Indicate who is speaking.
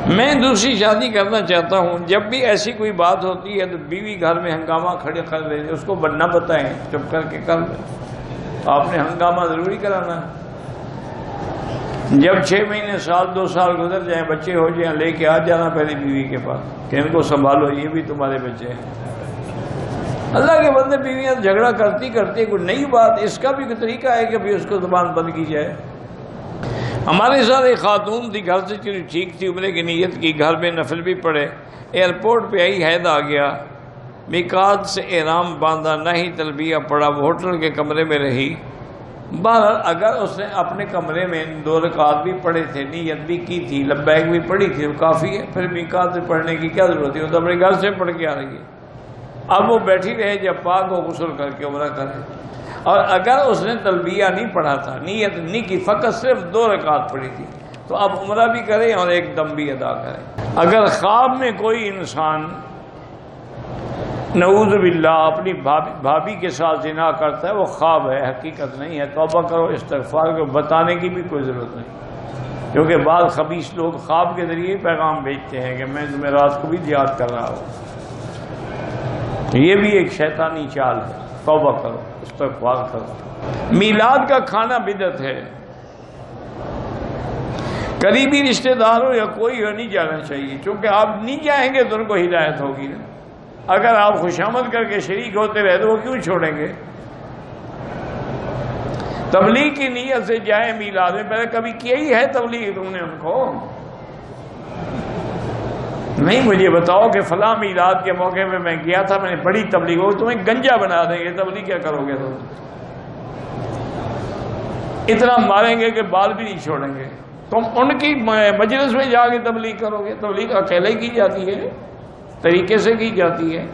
Speaker 1: میں دوسری شادی کرنا چاہتا ہوں، جب بھی ایسی کوئی بات ہوتی ہے تو بیوی گھر میں ہنگامہ کھڑے کر دیتی، اس کو نہ بتائیں، چپ کر کے کر لیں۔ آپ نے ہنگامہ ضروری کرانا ہے؟ جب 6 مہینے، سال، 2 سال گزر جائیں، بچے ہو جائیں، لے کے آ جانا پہلی بیوی کے پاس کہ ان کو سنبھالو، یہ بھی تمہارے بچے ہیں۔ اللہ کے بندے، بیویاں جھگڑا کرتی کوئی نئی بات، اس کا بھی کوئی طریقہ ہے کہ اس کو زبان بند کی جائے۔ ہمارے ساتھ ایک خاتون تھی، گھر سے چلی ٹھیک تھی، عمرے کی نیت کی، گھر میں نفل بھی پڑھے، ایئرپورٹ پہ آئی، حید آ گیا، میقات سے احرام باندھا، نہ ہی تلبیہ پڑھا، وہ ہوٹل کے کمرے میں رہی۔ بہرحال اگر اس نے اپنے کمرے میں 2 رکعت بھی پڑھے تھے، نیت بھی کی تھی، لبیک بھی پڑھی تھی، وہ کافی ہے، پھر میقات سے پڑھنے کی کیا ضرورت ہے؟ وہ تو اپنے گھر سے پڑھ کے آ رہی ہے۔ اب وہ بیٹھی رہے، جب پاک ہو غسل کر کے عمرہ کرے۔ اور اگر اس نے تلبیہ نہیں پڑھا تھا، نیت نہیں کی، فقط صرف 2 رکعت پڑھی تھی، تو اب عمرہ بھی کرے اور ایک دم بھی ادا کرے۔ اگر خواب میں کوئی انسان نعوذ باللہ اپنی بھابھی کے ساتھ زنا کرتا ہے، وہ خواب ہے، حقیقت نہیں ہے، توبہ کرو، استغفار کرو، بتانے کی بھی کوئی ضرورت نہیں، کیونکہ بعض خبیث لوگ خواب کے ذریعے پیغام بھیجتے ہیں کہ میں تمہیں رات کو بھی یاد کر رہا ہوں۔ یہ بھی ایک شیطانی چال ہے، توبہ کرو، استغفار کرو۔ میلاد کا کھانا بدعت ہے، قریبی رشتہ دار ہو یا کوئی ہو، نہیں جانا چاہیے، چونکہ آپ نہیں جائیں گے تو ان کو ہدایت ہوگی نا۔ اگر آپ خوشامد کر کے شریک ہوتے رہے تو وہ کیوں چھوڑیں گے؟ تبلیغ کی نیت سے جائیں میلاد میں، پہلے کبھی کیا ہی ہے تبلیغ تم نے ان کو؟ نہیں مجھے بتاؤ کہ فلاں میلاد کے موقع پہ میں گیا تھا، میں نے بڑی تبلیغ ہو، تمہیں گنجا بنا دیں گے، تبلیغ کیا کرو گے؟ تم اتنا ماریں گے کہ بال بھی نہیں چھوڑیں گے۔ تم ان کی مجلس میں جا کے تبلیغ کرو گے؟ تبلیغ اکیلے کی جاتی ہے، طریقے سے کی جاتی ہے۔